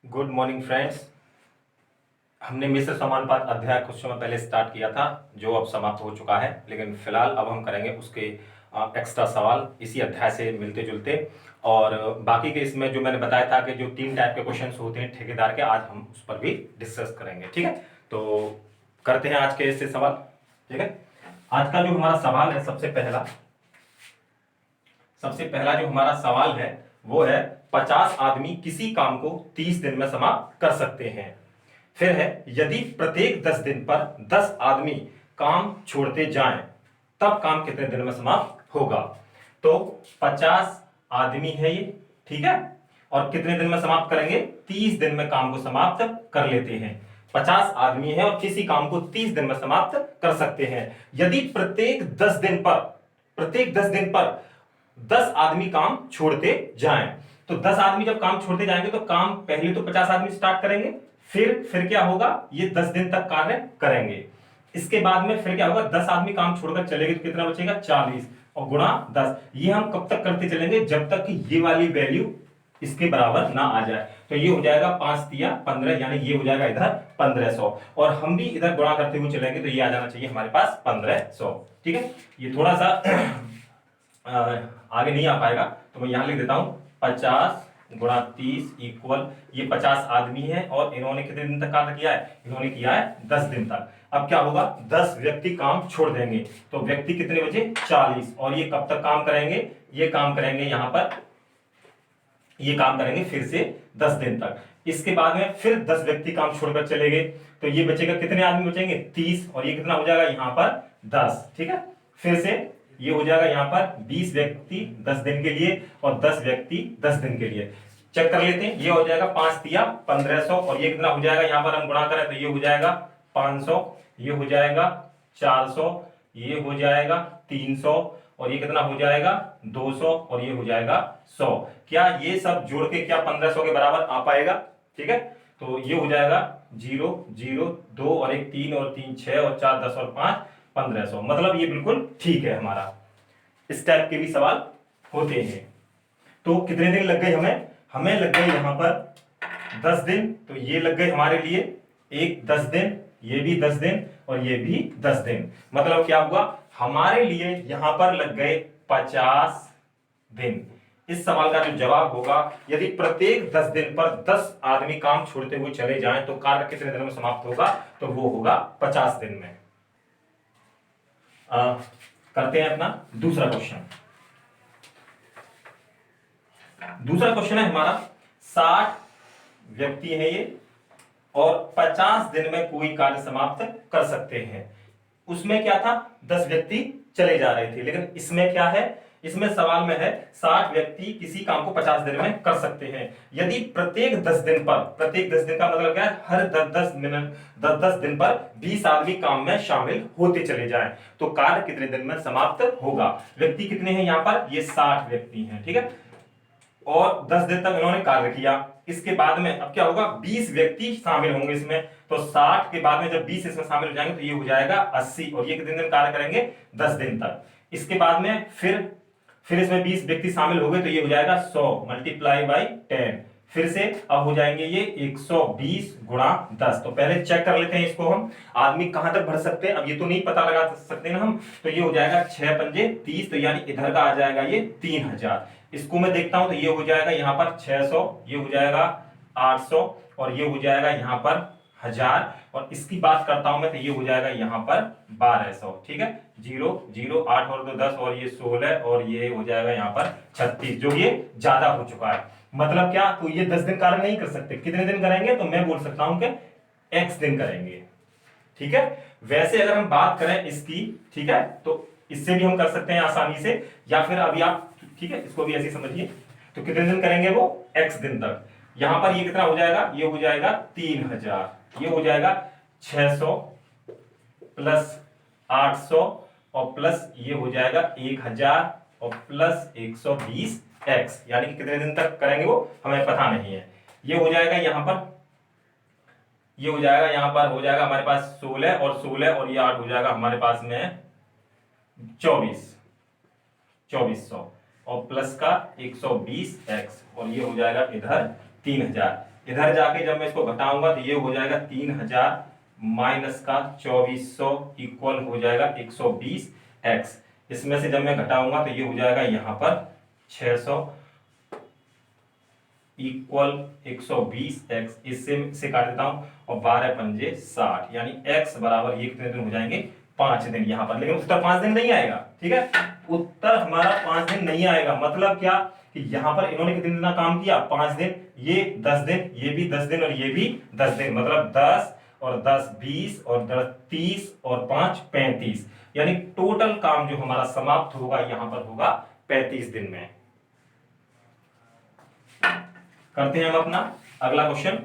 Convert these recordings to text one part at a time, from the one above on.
Good morning friends. हमने मिश्र समानुपात अध्याय कुछ समय पहले स्टार्ट किया था जो अब समाप्त हो चुका है, लेकिन फिलहाल अब हम करेंगे उसके एक्स्ट्रा सवाल इसी अध्याय से मिलते जुलते। और बाकी के इसमें जो मैंने बताया था कि जो 3 टाइप के क्वेश्चंस होते हैं ठेकेदार के, आज हम उस पर भी डिस्कस करेंगे। ठीक है, तो करते हैं आज के इससे सवाल। ठीक है, आज का जो हमारा सवाल है, सबसे पहला जो हमारा सवाल है वो है 50 आदमी किसी काम को 30 दिन में समाप्त कर सकते हैं। फिर है यदि प्रत्येक 10 दिन पर 10 आदमी काम छोड़ते जाएं तब काम कितने दिन में समाप्त होगा। तो 50 आदमी है ये, ठीक है, और कितने दिन में समाप्त करेंगे, 30 दिन में काम को समाप्त कर लेते हैं। 50 आदमी है और किसी काम को 30 दिन में समाप्त कर सकते हैं यदि प्रत्येक 10 दिन पर 10 आदमी काम छोड़ते जाएं। तो 10 आदमी जब काम छोड़ते जाएंगे तो काम पहले तो 50 आदमी स्टार्ट करेंगे, फिर क्या होगा, ये 10 दिन तक कार्य करेंगे। इसके बाद में फिर क्या होगा, 10 आदमी काम छोड़कर चलेंगे तो कितना बचेगा, 40 और गुणा 10। ये हम कब तक करते चलेंगे, जब तक कि ये वाली वैल्यू इसके बराबर ना आ जाए। तो ये हो जाएगा 5 तिया 15, यानी ये हो जाएगा इधर 1500, और हम भी इधर गुणा करते हुए चलेंगे तो ये आ जाना चाहिए हमारे पास 1500। ठीक है, ये थोड़ा सा आगे नहीं आ पाएगा तो मैं यहां लिख देता हूं 50 गुणा 30 इक्वल, ये 50 आदमी है और इन्होंने कितने दिन तक कार्य किया है, इन्होंने किया है 10 दिन तक। अब क्या होगा, 10 व्यक्ति काम छोड़ देंगे तो व्यक्ति कितने बचे, 40, और ये कब तक काम करेंगे, ये काम करेंगे यहां पर, ये काम करेंगे फिर से 10 दिन तक। इसके बाद में फिर 10 व्यक्ति काम छोड़कर चले गए तो ये बचेगा, कितने आदमी बचेंगे, 30, और ये कितना हो जाएगा यहां पर 10। ठीक है, फिर से ये हो जाएगा यहां पर 20 व्यक्ति 10 दिन के लिए और 10 व्यक्ति 10 दिन के लिए। चेक कर लेते हैं, ये हो जाएगा 5 तिया 1500, और ये कितना हो जाएगा, यहां पर हम गुणा करें तो ये हो जाएगा 500, ये हो जाएगा 400, ये हो जाएगा 300, और ये कितना हो जाएगा 200, और ये हो जाएगा 100। क्या ये सब जोड़ के क्या 1500 के बराबर आ पाएगा। ठीक है, तो ये हो जाएगा 0 0 2 और 1 3 और 3 6 और 4 10 और 5 1500। मतलब ये बिल्कुल ठीक है हमारा। इस टाइप के भी सवाल होते हैं। तो कितने दिन लग गए हमें, हमें लग गए यहां पर 10 दिन, तो ये लग गए हमारे लिए एक 10 दिन, ये भी 10 दिन और ये भी 10 दिन। मतलब क्या हुआ, हमारे लिए यहां पर लग गए 50 दिन। इस सवाल का जो जवाब होगा, यदि प्रत्येक 10 दिन पर 10 आदमी काम छोड़ते हुए चले जाएं तो कार्य कितने दिन में समाप्त होगा, तो वो होगा 50 दिन में। करते हैं अपना दूसरा क्वेश्चन। दूसरा क्वेश्चन है हमारा, 60 व्यक्ति है ये और 50 दिन में कोई कार्य समाप्त कर सकते हैं। उसमें क्या था, 10 व्यक्ति चले जा रहे थे, लेकिन इसमें क्या है, इसमें सवाल में है 60 व्यक्ति किसी काम को 50 दिन में कर सकते हैं यदि प्रत्येक 10 दिन पर, प्रत्येक 10 दिन का मतलब क्या है, हर 10-10 मिनट 10-10 दिन पर 20 आदमी काम में शामिल होते चले जाएं तो कार्य कितने दिन में समाप्त होगा। व्यक्ति कितने हैं यहां पर, ये 60 व्यक्ति हैं। ठीक है, और 10 दिन तक इन्होंने कार्य किया। इसके बाद में अब क्या होगा, 20 व्यक्ति शामिल होंगे इसमें, तो 60 के बाद में जब 20 इसमें शामिल हो जाएंगे तो ये हो जाएगा 80, और ये कितने दिन कार्य करेंगे, 10 दिन तक। इसके बाद में फिर इसमें 20 व्यक्ति शामिल हो गए तो ये हो जाएगा 100 मल्टीप्लाई बाई 10। फिर से अब हो जाएंगे ये 120 गुणा 10। तो पहले चेक कर लेते हैं इसको, हम आदमी कहां तक भर सकते हैं, अब ये तो नहीं पता लगा सकते ना हम, तो ये हो जाएगा 6 पंजे 30, तो यानी इधर का आ जाएगा ये 3000। इसको मैं देखता हूं तो ये हो जाएगा यहां पर 600, ये हो जाएगा 800, और ये हो जाएगा यहां पर 1000, और इसकी बात करता हूं मैं तो ये हो जाएगा यहां पर 1200। ठीक है, 0 0 8 और 2 10, और ये 16, और ये हो जाएगा यहां पर 36, जो ये ज्यादा हो चुका है। मतलब क्या, तो ये 10 दिन कार्य नहीं कर सकते, कितने दिन करेंगे, तो मैं बोल सकता हूं कि x दिन करेंगे। ठीक है, वैसे अगर हम बात करें इसकी, ठीक है, तो इससे भी हम कर सकते हैं आसानी से, या फिर अभी आप, ठीक है, इसको भी ऐसे समझिए, तो कितने दिन करेंगे वो, x दिन तक। यहां पर ये कितना हो जाएगा, ये हो जाएगा 3000, ये हो जाएगा 600 प्लस 800 और प्लस ये हो जाएगा 1000 और प्लस 120 x, यानी कि कितने दिन तक करेंगे वो हमें पता नहीं है। ये हो जाएगा यहां पर, ये हो जाएगा यहां पर, हो जाएगा हमारे पास 16 और 16 और ये 8 हो जाएगा हमारे पास में 2400 और प्लस का 120x, और ये हो जाएगा इधर 3000। इधर जाके जब मैं इसको घटाऊंगा तो ये हो जाएगा 3000 माइनस का 2400 इक्वल हो जाएगा 120 एक्स। इसमें से जब मैं घटाऊंगा तो ये हो जाएगा यहां पर 600 इक्वल 120 एक्स। इससे से काट देता हूं और 12 पंजे 60, यानी एक्स बराबर ये कितने दिन हो जाएंगे, 5 दिन यहां पर। लेकिन उत्तर 5 दिन नहीं आएगा, ठीक है, उत्तर हमारा 5 दिन नहीं आएगा। मतलब क्या कि यहां पर इन्होंने कितने दिन काम किया, 5 दिन, ये 10 दिन, ये भी 10 दिन और ये भी 10 दिन, मतलब 10 और 10 20 और 10 30 और 5 35, यानी टोटल काम जो हमारा समाप्त होगा यहां पर होगा 35 दिन में। करते हैं हम अपना अगला क्वेश्चन।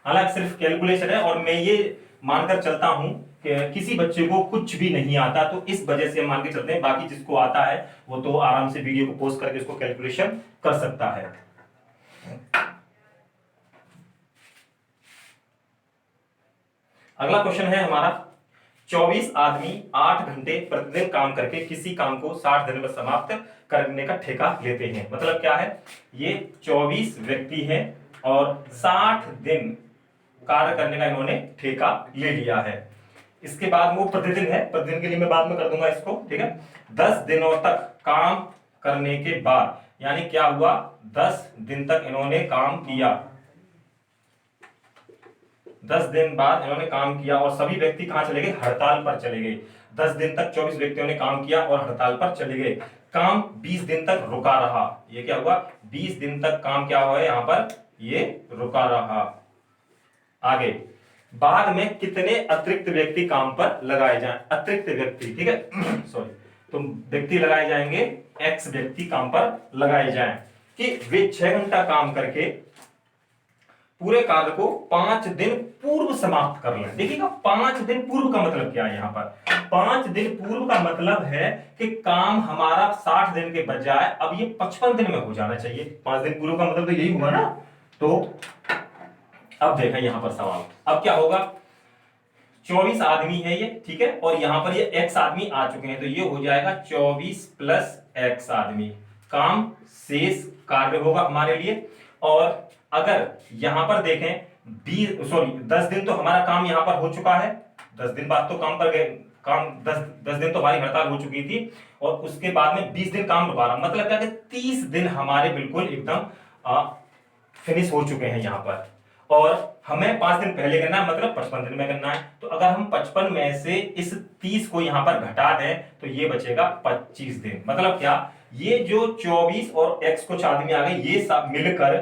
हालांकि सिर्फ कैलकुलेशन है और मैं ये मानकर चलता हूं कि किसी बच्चे को कुछ भी नहीं आता, तो इस वजह से हम मान के चलते हैं। बाकी जिसको आता है वो तो आराम से वीडियो को पॉज करके उसको कैलकुलेशन कर सकता है। अगला क्वेश्चन है हमारा, 24 आदमी 8 घंटे प्रतिदिन काम करके किसी काम को 60 दिन में समाप्त करने का ठेका लेते हैं। मतलब क्या है, ये 24 व्यक्ति हैं और 60 दिन कार्य करने का इन्होंने ठेका ले लिया है। इसके बाद वो प्रतिदिन है, प्रतिदिन के लिए मैं बाद में कर दूंगा इसको, ठीक है। 10 दिनों तक काम करने के बाद, यानी क्या हुआ, 10 दिन तक इन्होंने काम किया, 10 दिन बाद इन्होंने काम किया और सभी व्यक्ति कहां चले गए, हड़ताल पर चले गए। 10 दिन तक 24 व्यक्तियों ने काम किया और हड़ताल पर चले गए। काम 20 दिन तक रुका रहा। ये क्या हुआ, 20 दिन तक काम क्या हुआ है यहां पर, ये रुका रहा। आगे, बाद में कितने अतिरिक्त व्यक्ति काम पर लगाए जाएं, अतिरिक्त व्यक्ति, ठीक है सॉरी, तो व्यक्ति लगाए जाएंगे, एक्स व्यक्ति काम पर लगाए जाएं कि वे 6 घंटा काम करके पूरे कार्य को 5 दिन पूर्व समाप्त कर लें। देखिएगा 5 दिन पूर्व का मतलब क्या है, यहां पर 5 दिन पूर्व का मतलब है कि काम हमारा 60 दिन के बजाय अब ये 55 दिन में हो जाना चाहिए। 5 दिन पूर्व का मतलब तो यही हुआ ना। तो अब देखा यहां पर सवाल, अब क्या होगा, 24 आदमी है ये, ठीक है, और यहां पर ये एक्स आदमी आ चुके हैं, तो ये हो जाएगा 24 प्लस एक्स आदमी। काम शेष कार्य होगा हमारे लिए। और अगर यहां पर देखें 10 दिन तो हमारा काम यहां पर हो चुका है, 10 दिन बाद तो काम पर गए, काम 10 दिन तो हमारी हड़ताल हो चुकी थी और उसके बाद में 20 दिन काम रुका रहा। मतलब क्या कि 30 दिन हमारे बिल्कुल एकदम फिनिश हो चुके हैं यहां पर, और हमें 5 दिन पहले करना है, मतलब 55 दिन में करना है। तो अगर हम 55 में से इस 30 को यहां पर घटा दें तो ये बचेगा 25 दिन। मतलब क्या, ये जो 24 और x कुछ आदमी आ गए, ये सब मिलकर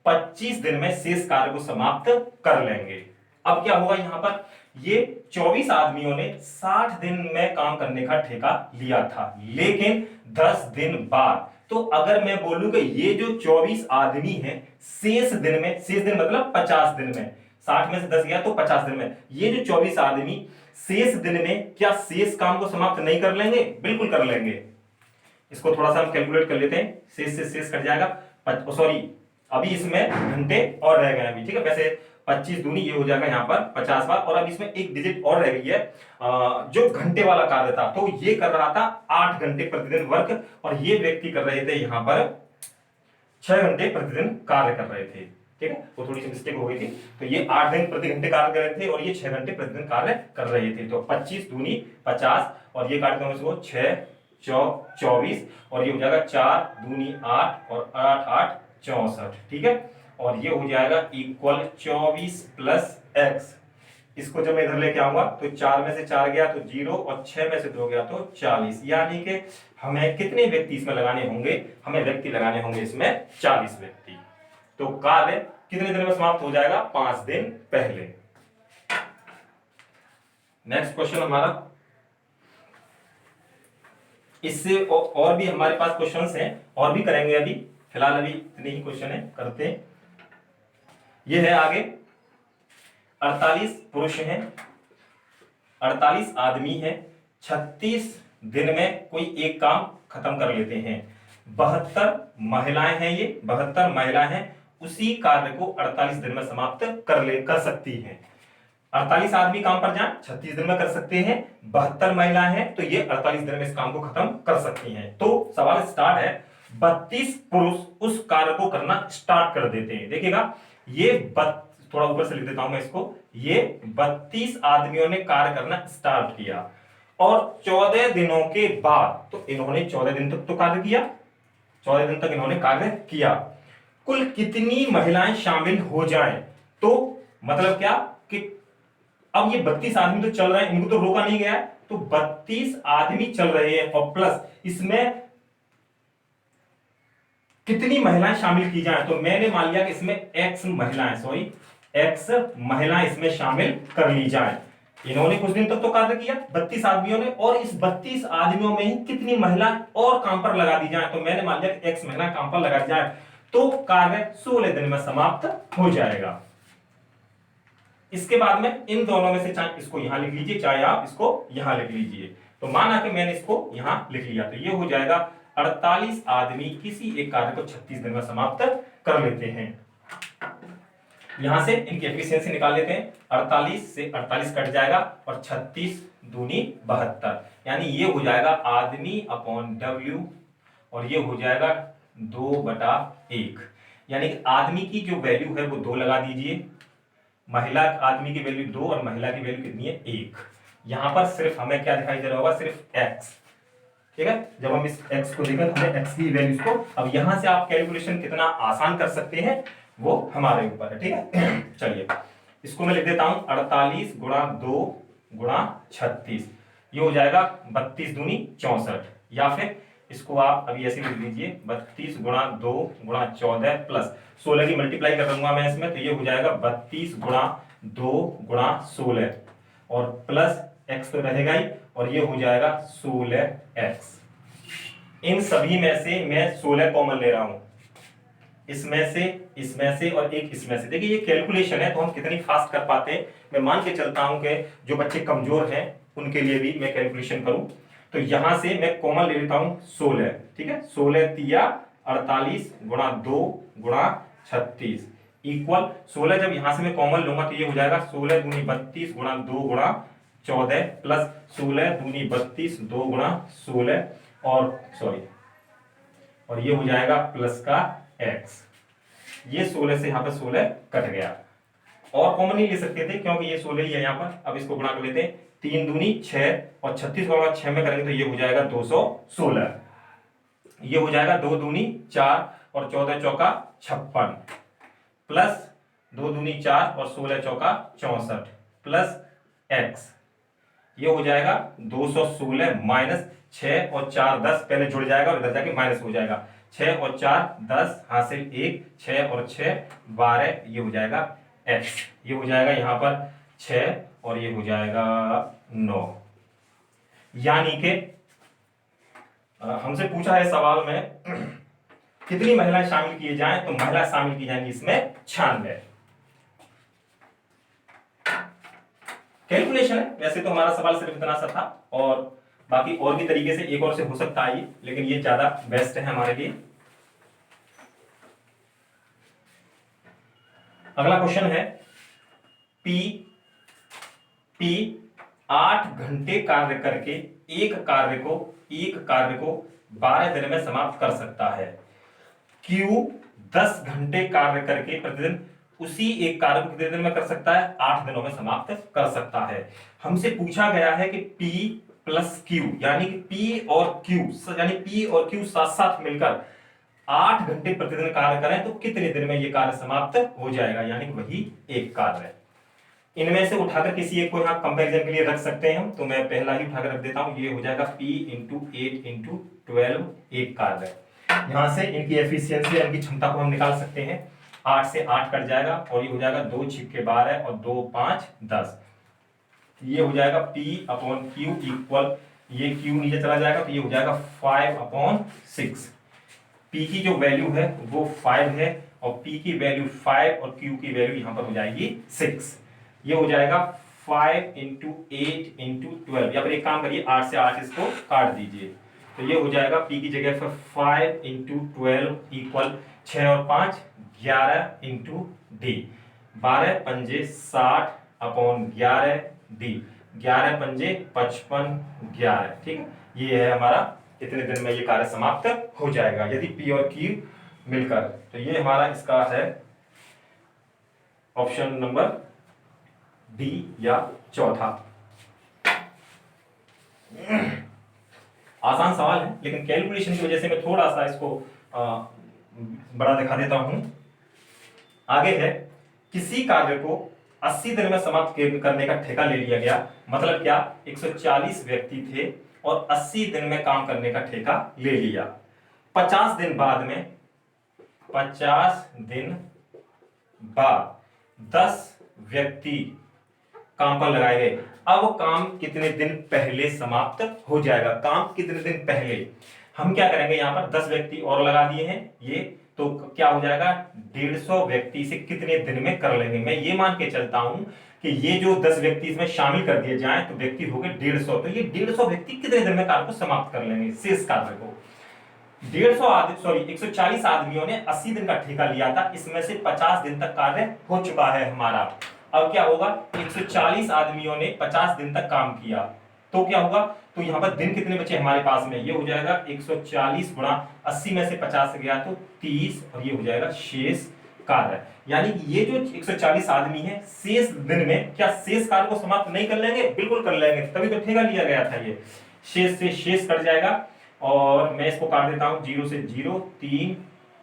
25 दिन में शेष कार्य को समाप्त कर लेंगे। अब क्या होगा, यहां पर ये 24 आदमियों ने 60 दिन में काम करने का ठेका लिया था, लेकिन 10 दिन बाद, तो अगर मैं बोलूं कि ये जो 24 आदमी हैं शेष दिन में, शेष दिन मतलब 50 दिन में, 60 में से 10 गया तो 50 दिन में, ये जो 24 आदमी शेष दिन में क्या शेष काम को समाप्त नहीं कर लेंगे, बिल्कुल कर लेंगे। इसको थोड़ा सा हम कैलकुलेट कर लेते हैं, शेष से शेष कट जाएगा, सॉरी अभी इसमें घंटे और रह गए अभी, ठीक है। वैसे 25 दूनी ये हो जाएगा यहाँ पर 50 बार, और अब इसमें एक डिजिट और रह गई है, जो घंटे वाला कार्य था, तो ये कर रहा था 8 घंटे प्रतिदिन वर्क, और ये व्यक्ति कर रहे थे यहाँ पर 6 घंटे प्रतिदिन कार्य कर रहे थे, ठीक है। वो थोड़ी सी मिस्टेक हो गई थी, तो ये 8 दिन प्रति घंटे कार्य कर रहे थे और ये 6 घंटे प्रतिदिन कार्य कर रहे थे। तो 25 दूनी 50 और ये काट देंगे इसको 6 24 और ये हो जाएगा 4 दूनी 8 और 8 8 64, ठीक है। और ये हो जाएगा इक्वल 24 प्लस एक्स। इसको जब मैं इधर लेके आऊंगा तो 4 में से 4 गया तो 0 और 6 में से 2 गया तो 40, यानी कि हमें कितने व्यक्ति इसमें लगाने होंगे, हमें व्यक्ति लगाने होंगे इसमें 40 व्यक्ति। तो कार्य कितने दिन में समाप्त हो जाएगा, 5 दिन पहले। नेक्स्ट क्वेश्चन हमारा, इससे और भी हमारे पास क्वेश्चंस हैं और भी करेंगे, अभी फिलहाल अभी इतने ही क्वेश्चन है, करते हैं। ये है आगे, 48 पुरुष हैं, 48 आदमी हैं, 36 दिन में कोई एक काम खत्म कर लेते हैं। 72 महिलाएं हैं, ये 72 महिलाएं हैं, उसी कार्य को 48 दिन में समाप्त कर सकती हैं। 48 आदमी काम पर जाएं, 36 दिन में कर सकते हैं, 72 महिलाएं हैं तो ये 48 दिन में इस काम को खत्म कर सकती हैं। तो सवाल स्टार्ट है, 32 पुरुष उस कार्य को करना स्टार्ट कर देते हैं। देखिएगा, थोड़ा ऊपर से लिख देता हूं मैं इसको, ये 32 आदमियों ने कार्य करना स्टार्ट किया और 14 दिनों के बाद, तो इन्होंने 14 दिन तक तो कार्य किया, 14 दिन तक इन्होंने कार्य किया, कुल कितनी महिलाएं शामिल हो जाएं? तो मतलब क्या कि अब ये 32 आदमी तो चल रहे हैं, इनको तो रोका नहीं गया है, तो 32 आदमी चल रहे हैं और प्लस इसमें कितनी महिलाएं शामिल की जाएं? तो मैंने मान लिया कि इसमें एक्स महिलाएं इसमें शामिल कर ली जाएं। इन्होंने कुछ दिन तक तो कार्य किया 32 आदमियों ने, और इस 32 आदमियों में ही कितनी महिलाएं और काम पर लगा दी जाए? तो मैंने मान लिया कि एक्स महिला काम पर लगा दी जाए, तो कार्य 16 दिन में समाप्त हो जाएगा। इसके बाद में इन दोनों में से चाहे इसको यहां लिख लीजिए, चाहे आप इसको यहां लिख लीजिए। तो माना कि मैंने इसको यहां लिख लिया, तो ये हो जाएगा 48 आदमी किसी एक कार्य को 36 दिन में समाप्त कर लेते हैं। यहां से इनकी एफिशिएंसी निकाल लेते हैं, 48 से 48 कट जाएगा और 36 दूनी 72, यानी ये हो जाएगा आदमी अपॉन डब्ल्यू, और ये हो जाएगा 2/1, यानी कि आदमी की जो वैल्यू है वो 2 लगा दीजिए, महिला आदमी की वैल्यू 2 और महिला की वैल्यू कितनी है 1। यहां पर सिर्फ हमें क्या दिखाई दे रहा होगा, सिर्फ x, ठीक है। जब हम इस x को देखें तो हमें x की वैल्यूज को, अब यहां से आप कैलकुलेशन कितना आसान कर सकते हैं वो हमारे ऊपर है, ठीक है। चलिए इसको मैं लिख देता हूं, 48 गुणा 2 गुणा 36, ये हो जाएगा 32 दूनी 64, या फिर इसको आप अभी ऐसे लिख लीजिए 32 गुणा 2 गुणा 14 प्लस 16 की मल्टीप्लाई कर दूंगा मैं इसमें, तो ये हो जाएगा 32 गुणा 2 गुणा 16 और प्लस x तो रहेगा ही, और ये हो जाएगा 16x। इन सभी में से मैं 16 कॉमन ले रहा हूं, इसमें से और एक इसमें से। देखिए ये कैलकुलेशन है तो हम कितनी फास्ट कर पाते हैं। मैं मान के चलता हूं कि जो बच्चे कमजोर हैं उनके लिए भी मैं कैलकुलेशन करूं, तो यहां से मैं कॉमन ले लेता हूं 16, ठीक है। 16 तिया 48 गुणा 2 गुणा 36 इक्वल 16, जब यहां से मैं कॉमन लूंगा तो ये हो जाएगा 16 दूनी 32 गुणा 2 गुणा 14 प्लस 16 दूनी 32 2 गुणा 16 और ये हो जाएगा प्लस का x। ये 16 से यहां पर 16 कट गया, और कॉमन नहीं ले सकते थे क्योंकि ये 16 ही है यहाँ पर। अब इसको गुणा कर लेते हैं, 3 दूनी 6 और 36 को अगर 6 में करेंगे तो ये हो जाएगा 216, ये हो जाएगा 2 दूनी 4 और 14 चौका 56 प्लस 2 दूनी 4 और 16 चौका 64 प्लस x, ये हो जाएगा 216 माइनस 6 और 4 10, पहले जुड़ जाएगा और इधर जाके माइनस हो जाएगा, 6 और 4 10 हासिल 1, 6 और 6 12, ये हो जाएगा x, ये हो जाएगा यहां पर 6 और ये हो जाएगा 9। यानी कि हमसे पूछा है सवाल में कितनी महिलाएं शामिल किए जाएं, तो महिला शामिल की जाएंगी इसमें 96। कैलकुलेशन है, वैसे तो हमारा सवाल सिर्फ इतना सा था, और बाकी और भी तरीके से एक और से हो सकता है ये, लेकिन ये ज्यादा बेस्ट है हमारे लिए। अगला क्वेश्चन है, P 8 घंटे कार्य करके एक कार्य को 12 दिन में समाप्त कर सकता है। Q 10 घंटे कार्य करके प्रतिदिन उसी एक कार्य को कितने दिन में कर सकता है? 8 दिनों में समाप्त कर सकता है। हमसे पूछा गया है कि P प्लस Q, यानी कि P और Q साथ साथ मिलकर 8 घंटे प्रतिदिन कार्य करें तो कितने दिन में ये कार्य समाप्त हो जाएगा, यानी कि वही एक कार्य है। इनमें से उठाकर किसी एक को यहां कंपैरिजन के लिए रख सकते हैं हम, तो मैं पहला ही उठाकर रख देता हूं, ये हो जाएगा P इंटू 8 इंटू 12 एक कार्य। यहां से इनकी एफिशिएंसी, इनकी क्षमता को हम निकाल सकते हैं, 8 से 8 कट जाएगा और ये हो जाएगा 2 छिक्के 12 और 2 5 10, ये हो जाएगा P अपॉन Q इक्वल, ये Q नीचे चला जाएगा तो ये हो जाएगा 5 अपॉन 6। P की जो वैल्यू है वो 5 है और P की वैल्यू 5 और Q की वैल्यू यहां पर हो जाएगी 6। ये हो जाएगा 5 इंटू 8 इंटू 12, या फिर एक काम करिए 8 से 8 इसको काट दीजिए, तो ये हो जाएगा P की जगह पर 5 इंटू 12 इक्वल 6 और 5 11 इंटू D, 12 पंजे 60 अपॉन 11 D, 11 पंजे 55 11, ठीक है। ये है हमारा इतने दिन में ये कार्य समाप्त हो जाएगा यदि P और Q मिलकर। तो ये हमारा इसका है ऑप्शन नंबर डी या चौथा। आसान सवाल है लेकिन कैलकुलेशन की वजह से मैं थोड़ा सा इसको बड़ा दिखा देता हूं। आगे है, किसी कार्य को 80 दिन में समाप्त करने का ठेका ले लिया गया। मतलब क्या, 140 व्यक्ति थे और 80 दिन में काम करने का ठेका ले लिया। 50 दिन बाद 10 व्यक्ति काम पर लगाए गए। अब काम कितने दिन पहले समाप्त हो जाएगा? काम कितने दिन पहले? हम क्या करेंगे, यहां पर 10 व्यक्ति और लगा दिए हैं ये, तो क्या हो जाएगा, 150 व्यक्ति से कितने दिन में कर लेंगे। मैं ये मान के चलता हूं कि ये जो 10 व्यक्ति इसमें शामिल कर दिए जाएं तो व्यक्ति हो गए 150। तो ये 150 व्यक्ति कितने दिन में कार्य को समाप्त कर लेंगे, शेष कार्य को। 140 आदमियों ने 80 दिन का ठेका लिया था, इसमें से 50 दिन तक कार्य हो चुका है हमारा। अब क्या होगा, 140 आदमियों ने 50 दिन तक काम किया, तो क्या होगा, तो यहां पर दिन कितने बचे हमारे पास में, ये हो जाएगा 140 गुणा 80 में से 50 गया तो 30, और ये हो जाएगा शेष कार्य। यानी कि ये जो 140 आदमी है शेष दिन में क्या शेष कार्य को समाप्त नहीं कर लेंगे? बिल्कुल कर लेंगे, तभी तो ठेका लिया गया था। ये शेष से शेष कट जाएगा और मैं इसको काट देता हूं, 0 से 0, 3,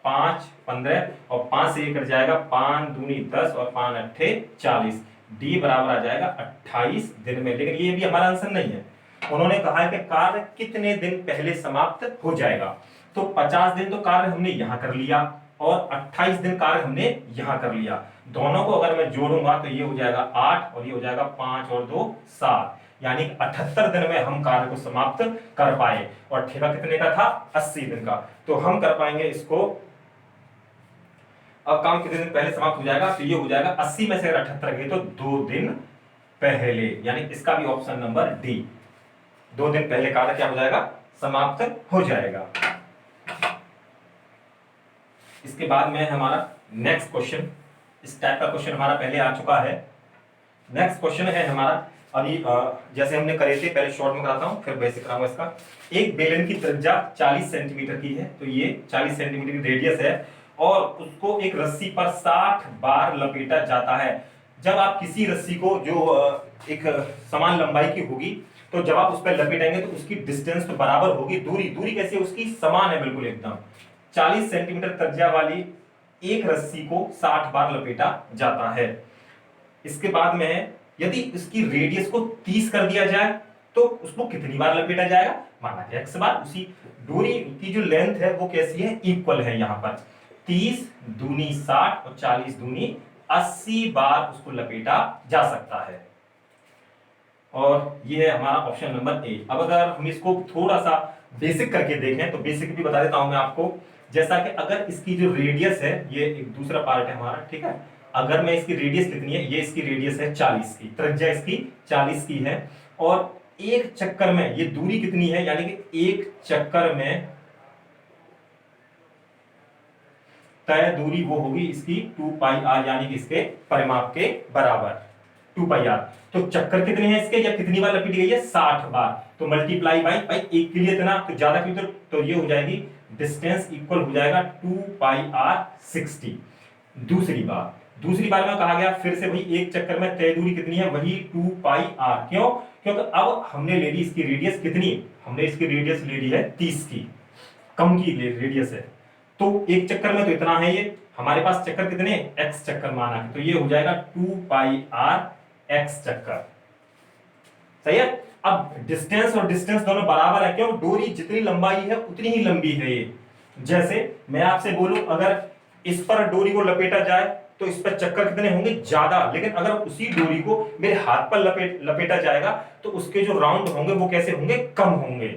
5, 15 और 5 से ये कट जाएगा, 5 दूनी 10 और 5 अट्ठे 40। डी बराबर आ जाएगा 28 दिन में। लेकिन ये भी हमारा आंसर नहीं है, उन्होंने कहा है कि कार्य कितने दिन पहले समाप्त हो जाएगा। तो 50 दिन तो कार्य हमने यहां कर लिया और 28 दिन कार्य हमने यहां कर लिया। दोनों को अगर मैं जोड़ूंगा तो ये हो जाएगा 8 और ये हो जाएगा 5 और 2 7, यानी 78 दिन में हम कार्य को समाप्त कर पाए। और ठेका कितने का था, 80 दिन का। तो हम कर पाएंगे इसको। अब काम कितने दिन पहले समाप्त हो जाएगा, तो ये हो जाएगा 80 में से अगर 78 गए तो 2 दिन पहले, यानी इसका भी ऑप्शन नंबर डी, 2 दिन पहले कार्य क्या हो जाएगा, समाप्त हो जाएगा। इसके बाद में हमारा नेक्स्ट क्वेश्चन, इस टाइप का क्वेश्चन हमारा पहले आ चुका है। नेक्स्ट क्वेश्चन है हमारा, अभी जैसे हमने करे थे, पहले शॉर्ट में कराता हूं फिर बेसिक कराऊंगा इसका। एक बेलन की त्रिज्या 40 सेंटीमीटर की है, तो ये 40 सेंटीमीटर की रेडियस है और उसको एक रस्सी पर 60 बार लपेटा जाता है। जब आप किसी रस्सी को जो एक समान लंबाई की होगी, तो जब आप उस पर लपेटेंगे तो उसकी डिस्टेंस तो बराबर होगी, दूरी कैसी है, उसकी समान है बिल्कुल एकदम। 40 सेंटीमीटर त्रिज्या वाली एक रस्सी को 60 बार लपेटा जाता है। इसके बाद में यदि इसकी रेडियस को 30 कर दिया जाए तो उसको कितनी बार लपेटा जाएगा, माना जाए x बार। उसी डोरी की जो लेंथ है वो कैसी है, इक्वल है। यहाँ पर 30 दूनी 60 और 40 दूनी 80 बार उसको लपेटा जा सकता है। और ये है हमारा ऑप्शन नंबर ए। अब अगर हम इसको थोड़ा सा बेसिक करके देखें तो बेसिक भी बता देता हूं मैं आपको। जैसा कि अगर इसकी जो रेडियस है, ये एक दूसरा पार्ट है हमारा, ठीक है। अगर मैं इसकी रेडियस कितनी है, ये इसकी रेडियस है 40 की, त्रिज्या इसकी 40 की है, और एक चक्कर में ये दूरी कितनी है, यानी कि एक चक्कर में तय दूरी वो होगी इसकी 2 पाई आर, यानी कि इसके परिमाप के बराबर 2 पाई आर। तो चक्कर कितने हैं इसके, या कितनी बार लपेटी गई है, 60 बार। तो मल्टीप्लाई बाई एक के लिए इतना, तो ज्यादा क्यों, तो ये हो जाएगी डिस्टेंस इक्वल हो जाएगा 2 पाई आर 60। दूसरी बार में कहा गया फिर से वही एक चक्कर में तय दूरी कितनी है, वही 2 पाई आर। क्यों, क्योंकि अब हमने ले ली इसकी रेडियस कितनी, हमने इसकी रेडियस ले ली है 30 की, कम की रेडियस है। तो एक चक्कर में तो इतना है, ये हमारे पास चक्कर कितने, x चक्कर माना है, तो ये हो जाएगा 2 पाई आर x चक्कर। सही है। अब डिस्टेंस और डिस्टेंस दोनों बराबर है, क्यों, डोरी जितनी लंबाई है उतनी ही लंबी है ये। जैसे मैं आपसे बोलूं अगर इस पर डोरी को लपेटा जाए तो इस पर चक्कर कितने होंगे, ज्यादा। लेकिन अगर उसी डोरी को मेरे हाथ पर लपेटा जाएगा तो उसके जो राउंड होंगे वो कैसे होंगे, कम होंगे।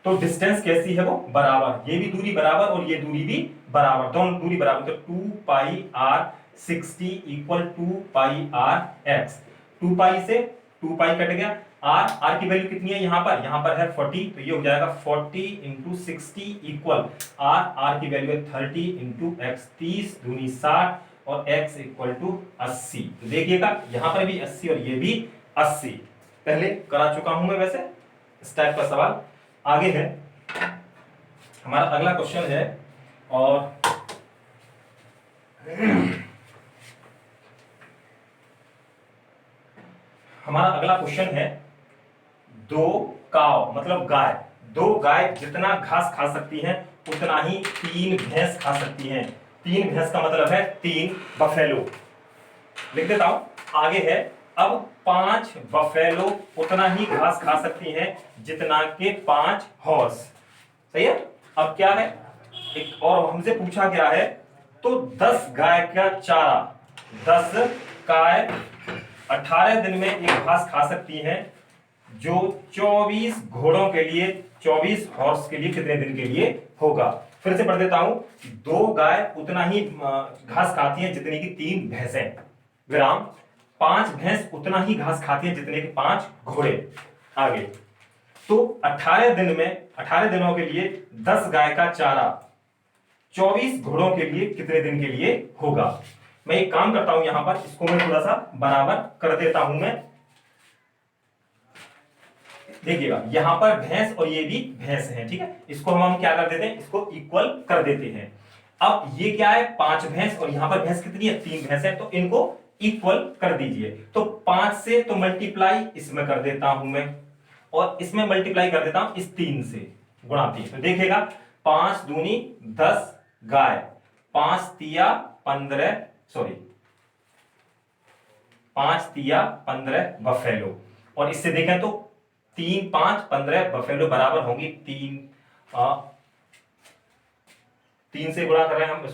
तो डिस्टेंस कैसी है, वो बराबर, ये भी दूरी बराबर और ये दूरी भी बराबर, दोनों दूरी बराबर। तो 2 pi r 60 equal 2 pi r x. 2 pi से 2 पाई कट गया, आर की वैल्यू कितनी है, यहाँ पर है 40, तो ये हो जाएगा 40 इंटू 60 इक्वल आर की वैल्यू है 30 इंटू एक्स, 30 दूनी 60 और x इक्वल टू 80। तो देखिएगा यहाँ पर भी 80 और ये भी 80, पहले करा चुका हूं मैं वैसे इस टाइप का सवाल। आगे है हमारा अगला क्वेश्चन है, और हमारा अगला क्वेश्चन है, दो काव मतलब गाय, दो गाय जितना घास खा सकती हैं उतना ही तीन भैंस खा सकती हैं। तीन भैंस का मतलब है तीन बफेलो। लिख देता हूं, आगे है, अब पांच बफेलो उतना ही घास खा सकती हैं जितना के पांच हॉर्स। सही है। अब क्या है, एक और हमसे पूछा गया है, तो 10 गाय का चारा, 10 गाय 18 दिन में एक घास खा सकती हैं, जो 24 घोड़ों के लिए, 24 हॉर्स के लिए कितने दिन के लिए होगा। फिर से पढ़ देता हूं, दो गाय उतना ही घास खाती हैं जितनी की तीन भैंसें, विराम, पांच भैंस उतना ही घास खाती हैं जितने के पांच घोड़े। आगे, तो 18 दिन में, 18 दिनों के लिए 10 गाय का चारा 24 घोड़ों के लिए कितने दिन के लिए होगा। मैं एक काम करता हूं, यहां पर इसको मैं थोड़ा सा बराबर कर देता हूं। मैं देखिएगा, यहां पर भैंस और ये भी भैंस है, ठीक है, इसको हम क्या कर देते हैं, इसको इक्वल कर देते हैं। अब ये क्या है, पांच भैंस, और यहां पर भैंस कितनी है, तीन भैंस है, तो इनको इक्वल कर दीजिए। तो 5 से तो मल्टीप्लाई इसमें कर देता हूं मैं, और इसमें मल्टीप्लाई कर देता हूं इस 3 से, गुणा 3। तो देखिएगा, 5 दूनी 10 गाय, 5 तिया 15, सॉरी 5 तिया 15 बफेलो, और इससे देखें तो 3 5 15 बफेलो बराबर होंगी 3 से गुणा कर रहे हैं हम,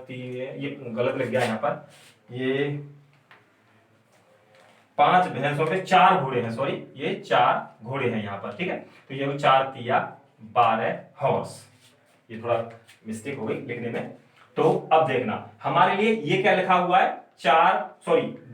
3, ये गलत लग गया यहाँ पर, ये 5 भैंसों पे 4 घोड़े हैं, सॉरी ये 4 घोड़े हैं यहाँ पर, ठीक है। तो ये 4 तिया 12 हॉर्स, ये थोड़ा मिस्टेक हो गई लिखने में। तो अब देखना, हमारे लिए ये क्या लिखा हुआ है,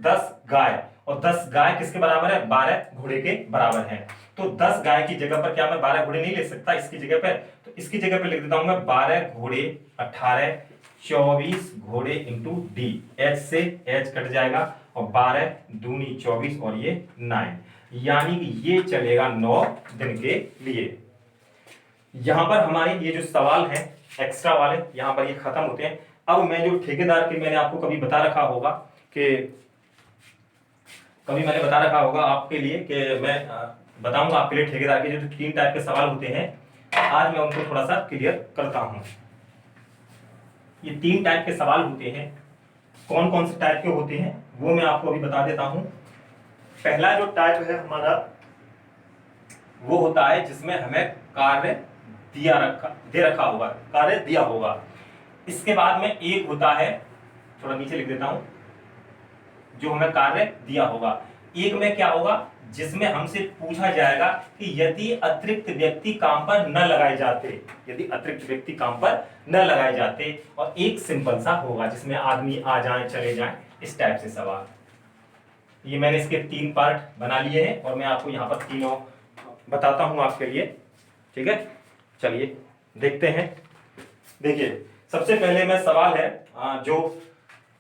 10 गाय, और 10 गाय किसके बराबर है, 12 घोड़े के बराबर है। तो 10 गाय की जगह पर क्या मैं 12 घोड़े नहीं ले सकता इसकी जगह पर, तो इसकी जगह पर लिख देता हूं मैं 12 घोड़े 18, 24 घोड़े इंटू डी, एच से एच कट जाएगा, और 12 दूनी 24, और ये 9, यानी कि ये चलेगा 9 दिन के लिए। यहां पर हमारे ये जो सवाल है एक्स्ट्रा वाले, यहां पर ये खत्म होते हैं। अब मैं जो ठेकेदार की, मैंने आपको कभी बता रखा होगा कि, कभी मैंने बता रखा होगा आपके लिए कि मैं बताऊंगा आपके लिए ठेकेदार के जो 3 टाइप के सवाल होते हैं, आज मैं उनको थोड़ा सा क्लियर करता हूं। ये 3 टाइप के सवाल होते हैं, कौन कौन से टाइप के होते हैं वो मैं आपको अभी बता देता हूं। पहला जो टाइप है हमारा, वो होता है जिसमें हमें कार्य दे रखा होगा, कार्य दिया होगा। इसके बाद में एक होता है, थोड़ा नीचे लिख देता हूं, जो हमें कार्य दिया होगा। एक में क्या होगा, जिसमें हमसे पूछा जाएगा कि यदि अतिरिक्त व्यक्ति काम पर न लगाए जाते, यदि अतिरिक्त व्यक्ति काम पर न लगाए जाते, और एक सिंपल सा होगा जिसमें आदमी आ जाए चले जाए, इस टाइप से सवाल। ये मैंने इसके 3 पार्ट बना लिए हैं, और मैं आपको यहाँ पर तीनों बताता हूं आपके लिए, ठीक है। चलिए देखते हैं। देखिए, सबसे पहले मैं सवाल है, जो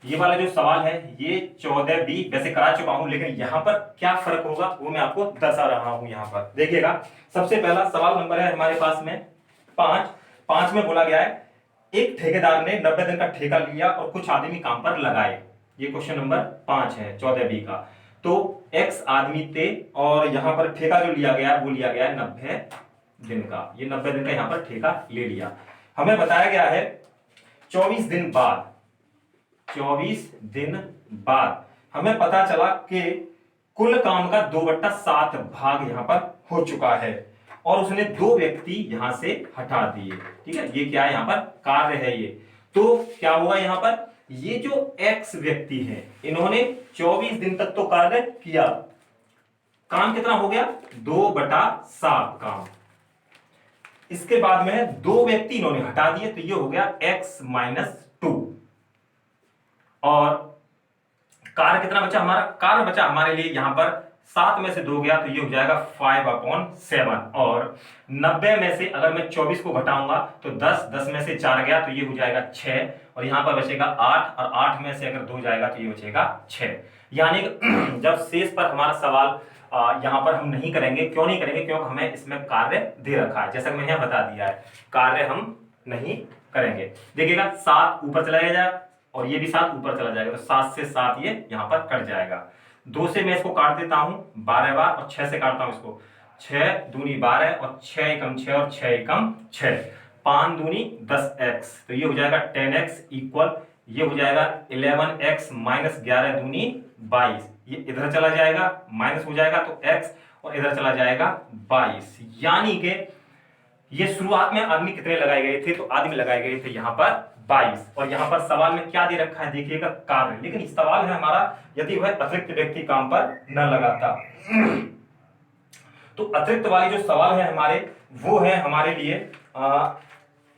ये वाला जो सवाल है, ये 14B वैसे करा चुका हूं, लेकिन यहां पर क्या फर्क होगा वो मैं आपको दर्शा रहा हूं। यहां पर देखिएगा, सबसे पहला सवाल नंबर है हमारे पास में 5 में बोला गया है, एक ठेकेदार ने 90 दिन का ठेका लिया और कुछ आदमी काम पर लगाए। ये क्वेश्चन नंबर 5 है 14B का। तो X आदमी थे, और यहां पर ठेका जो लिया गया वो लिया गया है 90 दिन का। ये 90 दिन का यहां पर ठेका ले लिया। हमें बताया गया है 24 दिन बाद, 24 दिन बाद हमें पता चला कि कुल काम का 2/7 भाग यहां पर हो चुका है, और उसने 2 व्यक्ति यहां से हटा दिए, ठीक है। ये क्या है, यहां पर कार्य है ये। तो क्या हुआ यहां पर, ये जो X व्यक्ति है, इन्होंने 24 दिन तक तो कार्य किया, काम कितना हो गया, 2/7 काम। इसके बाद में 2 व्यक्ति इन्होंने हटा दिए, तो ये हो गया X-2, और कार्य कितना बचा हमारा, कार्य बचा हमारे लिए यहां पर 7 में से 2 गया, तो ये हो जाएगा 5/7, और 90 में से अगर मैं 24 को घटाऊंगा तो 10 में से 4 गया, तो ये हो जाएगा 6, और यहां पर बचेगा 8, और 8 में से अगर 2 जाएगा तो ये बचेगा 6। यानी जब शेष पर हमारा सवाल यहाँ पर हम नहीं करेंगे। क्यों नहीं करेंगे? क्योंकि हमें इसमें कार्य दे रखा है, जैसा कि मैंने यहाँ बता दिया है, कार्य हम नहीं करेंगे। देखिएगा 7 ऊपर चला जाएगा और ये भी 7 ऊपर चला जाएगा, तो 7 से 7 ये यहाँ पर कट जाएगा। 2 से मैं इसको काट देता हूं 12 बार और 6 से काटता हूं इसको, 6 दूनी 12 और 6 एकम 6 और 6 एकम 6, 5 दूनी 10x, तो ये हो जाएगा 10x इक्वल, ये हो जाएगा 11x माइनस 11 दूनी 22, ये इधर चला जाएगा माइनस हो जाएगा तो x और इधर चला जाएगा 22, यानी कि ये शुरुआत में आदमी कितने लगाए गए थे? तो आदमी लगाए गए थे यहाँ पर 22, और यहाँ पर सवाल में क्या दे रखा है देखिएगा, कार्य। लेकिन इस सवाल है हमारा यदि वह अतिरिक्त व्यक्ति काम पर न लगाता। तो अतिरिक्त वाली जो सवाल है हमारे, वो है हमारे लिए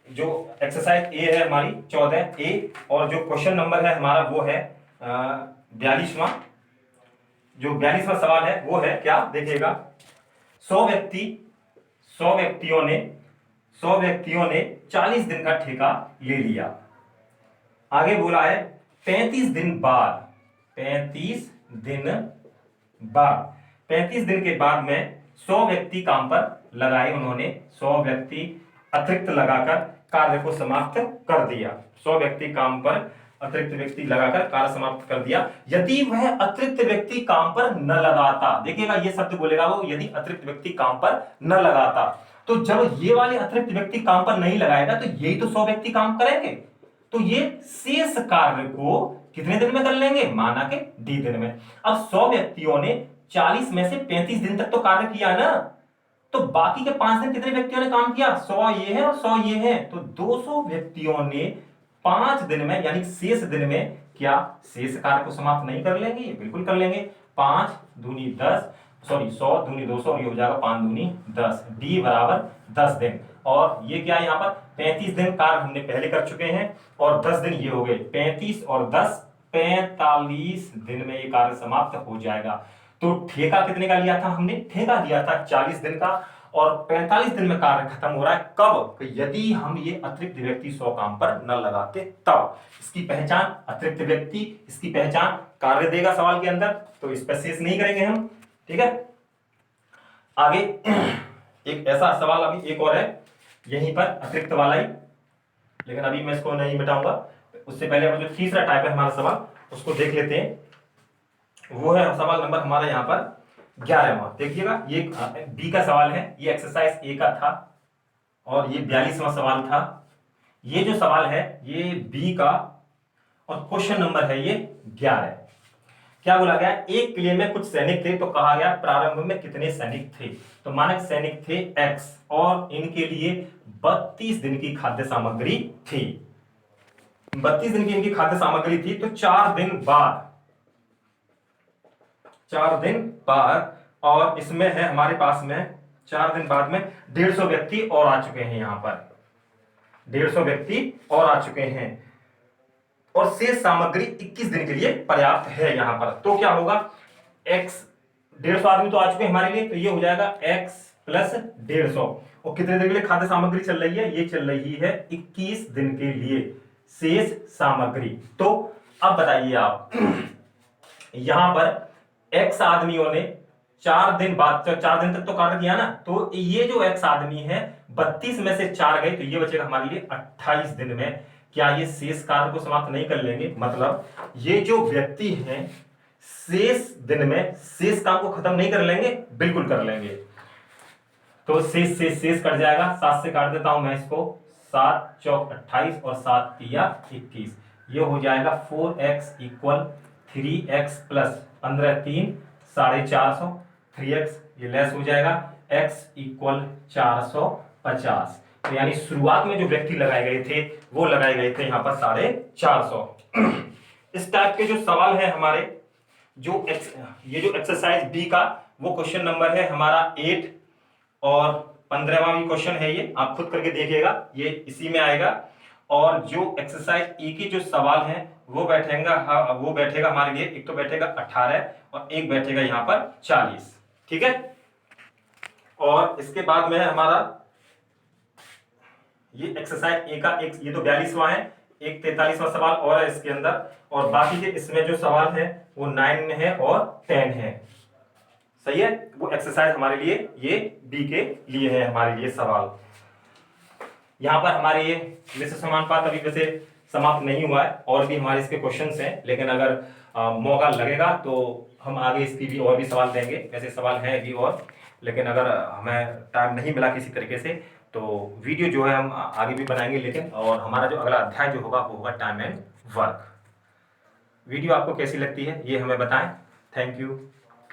जो एक्सरसाइज ए है हमारी 14A, और जो क्वेश्चन नंबर है हमारा वो है 42वां। जो 42वां सवाल है वो है क्या, देखिएगा 100 व्यक्तियों ने 40 दिन का ठेका ले लिया। आगे बोला है 35 दिन के बाद में 100 व्यक्ति काम पर लगाए, उन्होंने 100 व्यक्ति अतिरिक्त लगाकर कार्य को समाप्त कर दिया। 100 व्यक्ति काम पर अतिरिक्त व्यक्ति लगाकर कार्य समाप्त कर दिया। यदि वह अतिरिक्त व्यक्ति काम पर न लगाता, देखिएगा ये शब्द बोलेगा वो, यदि अतिरिक्त व्यक्ति काम पर न लगाता, तो जब ये वाले अतिरिक्त व्यक्ति काम पर नहीं लगाएगा तो यही तो 100 व्यक्ति काम करेंगे, तो ये शेष कार्य को कितने दिन में कर लेंगे? माना के D दिन में। अब 100 व्यक्तियों ने 40 में से 35 दिन तक तो कार्य किया ना, तो बाकी के 5 दिन कितने व्यक्तियों ने काम किया? 100 ये है और 100 ये है, तो 200 व्यक्तियों ने 5 दिन में यानी शेष दिन में क्या शेष कार्य को समाप्त नहीं कर लेंगे? बिल्कुल कर लेंगे। 5 दूनी 10, सॉरी 100 दूनी 200 और ये हो जाएगा 5 दूनी 10, D बराबर 10 दिन। और ये क्या है यहाँ पर 35 दिन कार्य हमने पहले कर चुके हैं और 10 दिन ये हो गए, 35 और 10 45 दिन में ये कार्य समाप्त हो जाएगा। तो ठेका कितने का लिया था हमने? ठेका दिया था 40 दिन का, और 45 दिन में कार्य खत्म हो रहा है। कब? यदि हम ये अतिरिक्त व्यक्ति 100 काम पर न लगाते तब। इसकी पहचान अतिरिक्त व्यक्ति, इसकी पहचान कार्य देगा सवाल के अंदर, तो इस पर शेष नहीं करेंगे हम, ठीक है। आगे एक ऐसा सवाल अभी एक और है यहीं पर अतिरिक्त वाला ही, लेकिन अभी मैं इसको नहीं मिटाऊंगा। उससे पहले जो तीसरा टाइप है हमारा सवाल उसको देख लेते हैं। वो है सवाल नंबर हमारा यहाँ पर 11वां। देखिएगा ये बी का सवाल है, ये एक्सरसाइज ए का था और ये 42वां सवाल था। ये जो सवाल है ये बी का और क्वेश्चन नंबर है ये 11। क्या बोला गया? एक किले में कुछ सैनिक थे, तो कहा गया प्रारंभ में कितने सैनिक थे? तो मानक सैनिक थे X और इनके लिए 32 दिन की खाद्य सामग्री थी। 32 दिन की इनकी खाद्य सामग्री थी, तो 4 दिन बाद और इसमें है हमारे पास में 4 दिन बाद में 150 व्यक्ति और आ चुके हैं। यहाँ पर 150 व्यक्ति और आ चुके हैं और शेष सामग्री 21 दिन के लिए पर्याप्त है यहाँ पर। तो क्या होगा? x 150 आदमी तो आ चुके हैं हमारे लिए, तो ये हो जाएगा x प्लस 150। और कितने दिन के लिए खाद्य सामग्री चल रही है? ये चल रही है 21 दिन के लिए शेष सामग्री। तो अब बताइए आप यहां पर x आदमियों ने 4 दिन बाद, 4 दिन तक तो कार्य किया ना, तो ये जो x आदमी है 32 में से 4 गए, तो ये बचेगा हमारे लिए 28 दिन में। क्या ये शेष कार्य को समाप्त नहीं कर लेंगे? मतलब ये जो व्यक्ति हैं शेष दिन में शेष काम को खत्म नहीं कर लेंगे? बिल्कुल कर लेंगे। तो शेष कट जाएगा, 7 से काट देता हूं मैं इसको, 7 चौक 28 और 7 तिया 21, ये हो जाएगा 4x equal 3x plus 15 3 450, 3x ये लेस हो जाएगा, x इक्वल 450। तो यानी शुरुआत में जो व्यक्ति लगाए गए थे वो लगाए गए थे यहाँ पर 450। इस टाइप के जो सवाल है हमारे, ये जो एक्सरसाइज बी का वो क्वेश्चन नंबर है हमारा 8 और 15वां भी क्वेश्चन है, ये आप खुद करके देखिएगा, ये इसी में आएगा। और जो एक्सरसाइज ए की जो सवाल है वो बैठेगा हमारे लिए, एक तो बैठेगा 18 और एक बैठेगा यहाँ पर 40, ठीक है। और इसके बाद में है हमारा ये एक्सरसाइज ए का एक, ये तो 42वां है, एक 43वां सवाल और है इसके अंदर, और बाकी के इसमें जो सवाल है वो 9 है और 10 है। सही है, वो एक्सरसाइज हमारे लिए ये बी के लिए है, हमारे लिए सवाल। यहाँ पर हमारे ये निश्चित समानुपात अभी वैसे समाप्त नहीं हुआ है, और भी हमारे इसके क्वेश्चंस हैं, लेकिन अगर मौका लगेगा तो हम आगे इसकी भी और भी सवाल देंगे। ऐसे सवाल हैं भी और, लेकिन अगर हमें टाइम नहीं मिला किसी तरीके से तो वीडियो जो है हम आगे भी बनाएंगे, लेकिन और हमारा जो अगला अध्याय जो होगा वो होगा टाइम एंड वर्क। वीडियो आपको कैसी लगती है ये हमें बताएं। Thank you.